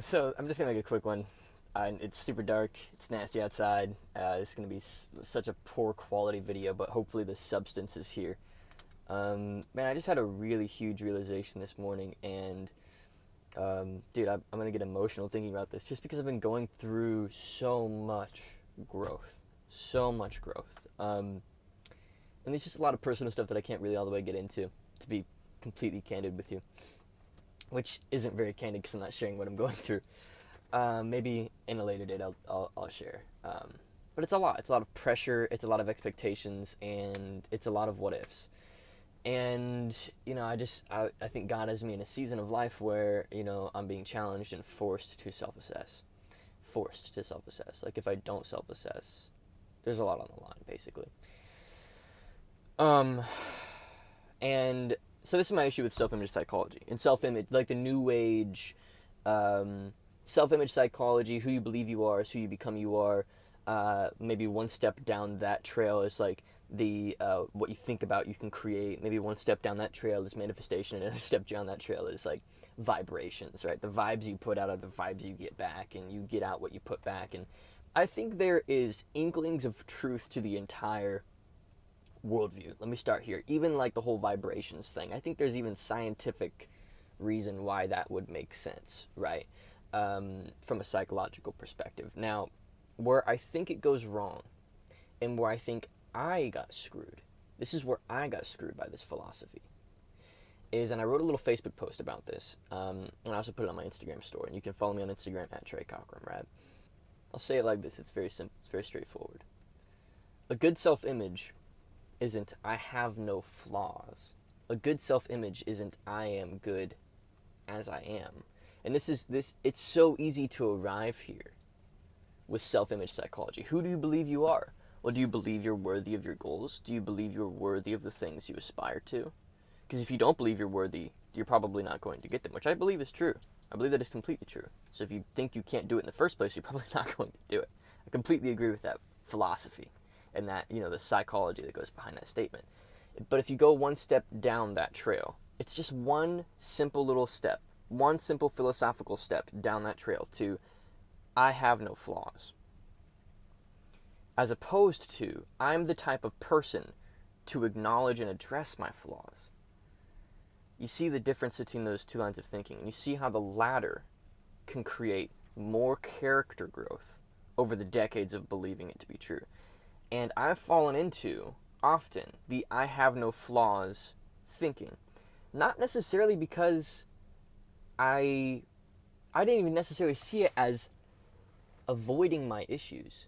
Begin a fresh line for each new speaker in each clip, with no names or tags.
So I'm just gonna make a quick one. It's super dark. It's nasty outside. It's gonna be such a poor quality video, but hopefully the substance is here. Man, I just had a really huge realization this morning, and dude, I'm gonna get emotional thinking about this, just because I've been going through so much growth. And there's just a lot of personal stuff that I can't really all the way get into, to be completely candid with you, which isn't very candid because I'm not sharing what I'm going through. Maybe in a later date I'll share. But it's a lot. It's a lot of pressure. It's a lot of expectations, and it's a lot of what ifs. And I think God has me in a season of life where I'm being challenged and forced to self-assess. Forced to self-assess. Like, if I don't self-assess, there's a lot on the line, basically. Um, and so this is my issue with self-image psychology and self-image, like the new age. Self-image psychology, who you believe you are is who you become you are. Maybe one step down that trail is like the what you think about you can create. Maybe one step down that trail is manifestation, and another step down that trail is like vibrations, right? The vibes you put out are the vibes you get back, and you get out what you put back. And I think there is inklings of truth to the entire worldview. Let me start here. Even like the whole vibrations thing, I think there's even scientific reason why that would make sense, right? From a psychological perspective. Now, where I think it goes wrong, and where I think I got screwed, this is where I got screwed by this philosophy, is, and I wrote a little Facebook post about this, and I also put it on my Instagram story, and you can follow me on Instagram at Trey Cockrum, right? I'll say it like this, it's very simple, it's very straightforward. A good self-image isn't I have no flaws. A good self-image isn't I am good as I am. And it's so easy to arrive here with self-image psychology. Who do you believe you are? Well, do you believe you're worthy of your goals? Do you believe you're worthy of the things you aspire to? Because if you don't believe you're worthy, you're probably not going to get them, which I believe is true. I believe that is completely true. So if you think you can't do it in the first place, you're probably not going to do it. I completely agree with that philosophy and that, the psychology that goes behind that statement. But if you go one step down that trail, it's just one simple little step, one simple philosophical step down that trail to I have no flaws. As opposed to I'm the type of person to acknowledge and address my flaws. You see the difference between those two lines of thinking. You see how the latter can create more character growth over the decades of believing it to be true. And I've fallen into often the I have no flaws thinking. Not necessarily because I didn't even necessarily see it as avoiding my issues.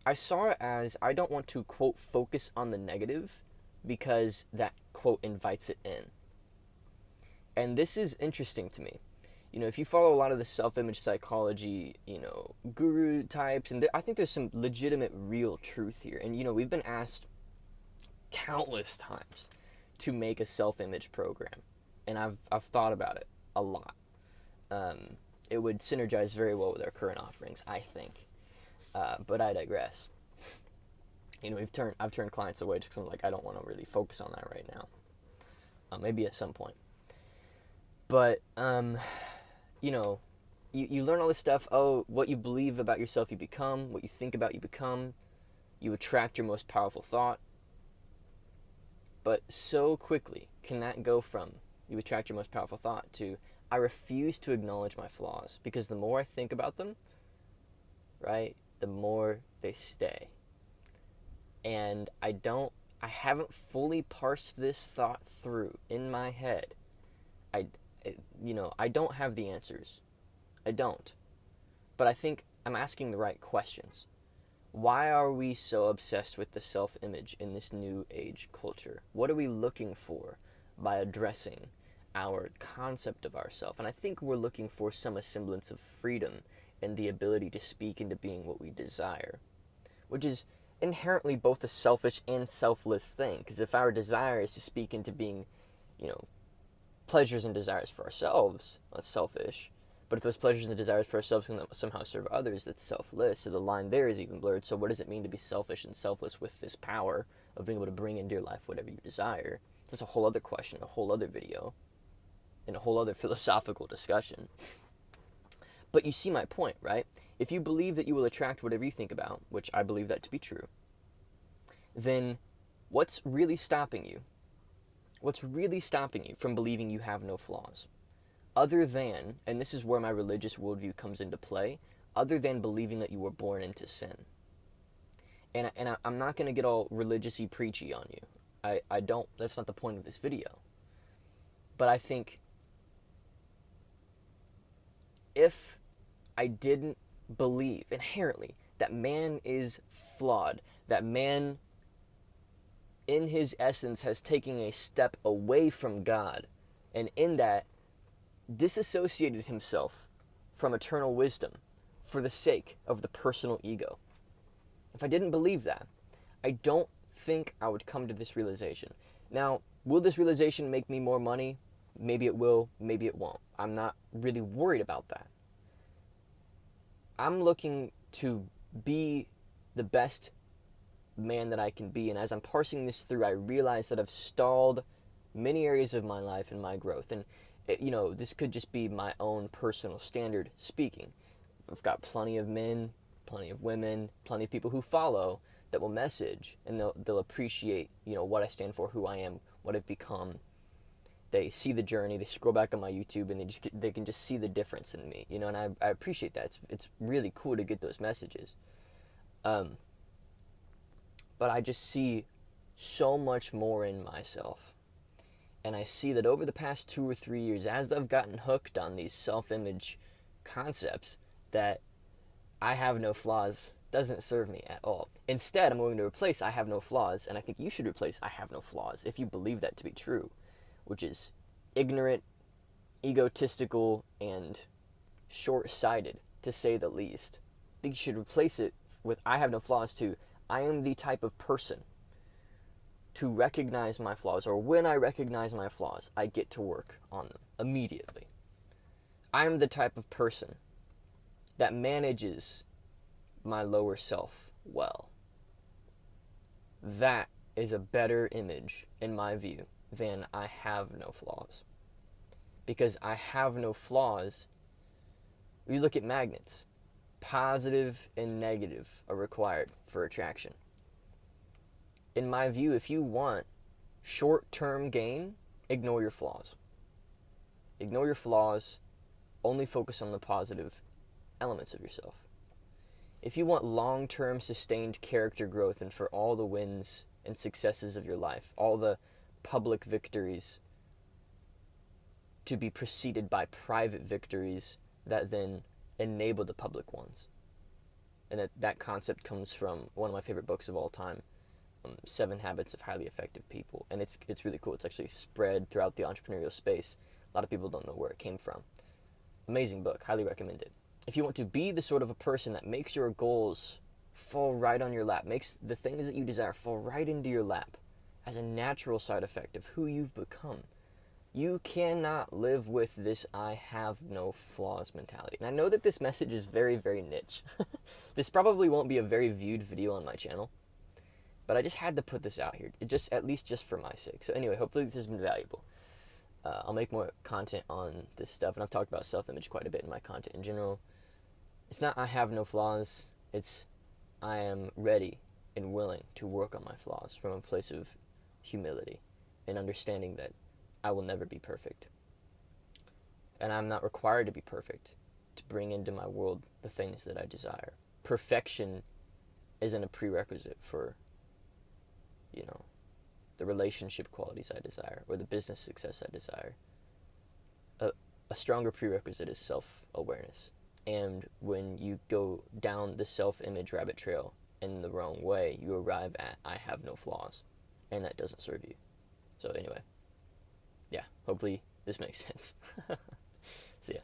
I saw it as I don't want to, quote, focus on the negative because that, quote, invites it in. And this is interesting to me. If you follow a lot of the self-image psychology, guru types, and I think there's some legitimate real truth here. And, we've been asked countless times to make a self-image program. And I've thought about it a lot. It would synergize very well with our current offerings, I think. But I digress. I've turned clients away just because I'm like, I don't want to really focus on that right now. Maybe at some point. But, you learn all this stuff. Oh, what you believe about yourself, you become. What you think about, you become. You attract your most powerful thought. But so quickly can that go from you attract your most powerful thought to I refuse to acknowledge my flaws, because the more I think about them, right, the more they stay. And I haven't fully parsed this thought through in my head. I don't have the answers. I don't. But I think I'm asking the right questions. Why are we so obsessed with the self-image in this new age culture? What are we looking for by addressing our concept of ourselves? And I think we're looking for some semblance of freedom and the ability to speak into being what we desire, which is inherently both a selfish and selfless thing. Because if our desire is to speak into being, pleasures and desires for ourselves, that's selfish. But if those pleasures and desires for ourselves can somehow serve others, that's selfless. So the line there is even blurred. So what does it mean to be selfish and selfless with this power of being able to bring into your life whatever you desire? That's a whole other question, a whole other video, and a whole other philosophical discussion. But you see my point, right? If you believe that you will attract whatever you think about, which I believe that to be true, then what's really stopping you? What's really stopping you from believing you have no flaws? Other than, and this is where my religious worldview comes into play, other than believing that you were born into sin. And I'm not going to get all religious-y preachy on you. I don't, that's not the point of this video. But I think if I didn't believe inherently that man is flawed, that man in his essence has taken a step away from God, and in that disassociated himself from eternal wisdom for the sake of the personal ego. If I didn't believe that, I don't think I would come to this realization. Now, will this realization make me more money? Maybe it will, maybe it won't. I'm not really worried about that. I'm looking to be the best man that I can be, and as I'm parsing this through, I realize that I've stalled many areas of my life and my growth, and this could just be my own personal standard speaking. I've got plenty of men, plenty of women, plenty of people who follow that will message, and they'll appreciate what I stand for, who I am, what I've become. They see the journey, they scroll back on my YouTube, and they can just see the difference in me, and I appreciate that. It's really cool to get those messages. But I just see so much more in myself. And I see that over the past 2 or 3 years, as I've gotten hooked on these self-image concepts, that I have no flaws doesn't serve me at all. Instead, I'm going to replace I have no flaws, and I think you should replace I have no flaws if you believe that to be true, which is ignorant, egotistical, and short-sighted, to say the least. I think you should replace it with I have no flaws to I am the type of person to recognize my flaws, or when I recognize my flaws, I get to work on them immediately. I am the type of person that manages my lower self well. That is a better image, in my view, than I have no flaws. Because I have no flaws, you look at magnets, positive and negative are required for attraction. In my view, if you want short-term gain, ignore your flaws. Ignore your flaws, only focus on the positive elements of yourself. If you want long-term sustained character growth and for all the wins and successes of your life, all the public victories to be preceded by private victories that then enable the public ones. And that concept comes from one of my favorite books of all time, 7 Habits of Highly Effective People. And it's really cool. It's actually spread throughout the entrepreneurial space. A lot of people don't know where it came from. Amazing book. Highly recommend it. If you want to be the sort of a person that makes your goals fall right on your lap, makes the things that you desire fall right into your lap as a natural side effect of who you've become, you cannot live with this I have no flaws mentality. And I know that this message is very, very niche. This probably won't be a very viewed video on my channel, but I just had to put this out here, at least just for my sake. So anyway, hopefully this has been valuable. I'll make more content on this stuff, and I've talked about self-image quite a bit in my content in general. It's not I have no flaws, it's I am ready and willing to work on my flaws from a place of humility and understanding that I will never be perfect. And I'm not required to be perfect to bring into my world the things that I desire. Perfection isn't a prerequisite for, the relationship qualities I desire or the business success I desire. A stronger prerequisite is self-awareness. And when you go down the self-image rabbit trail in the wrong way, you arrive at I have no flaws. And that doesn't serve you. So anyway, yeah, hopefully this makes sense. See ya.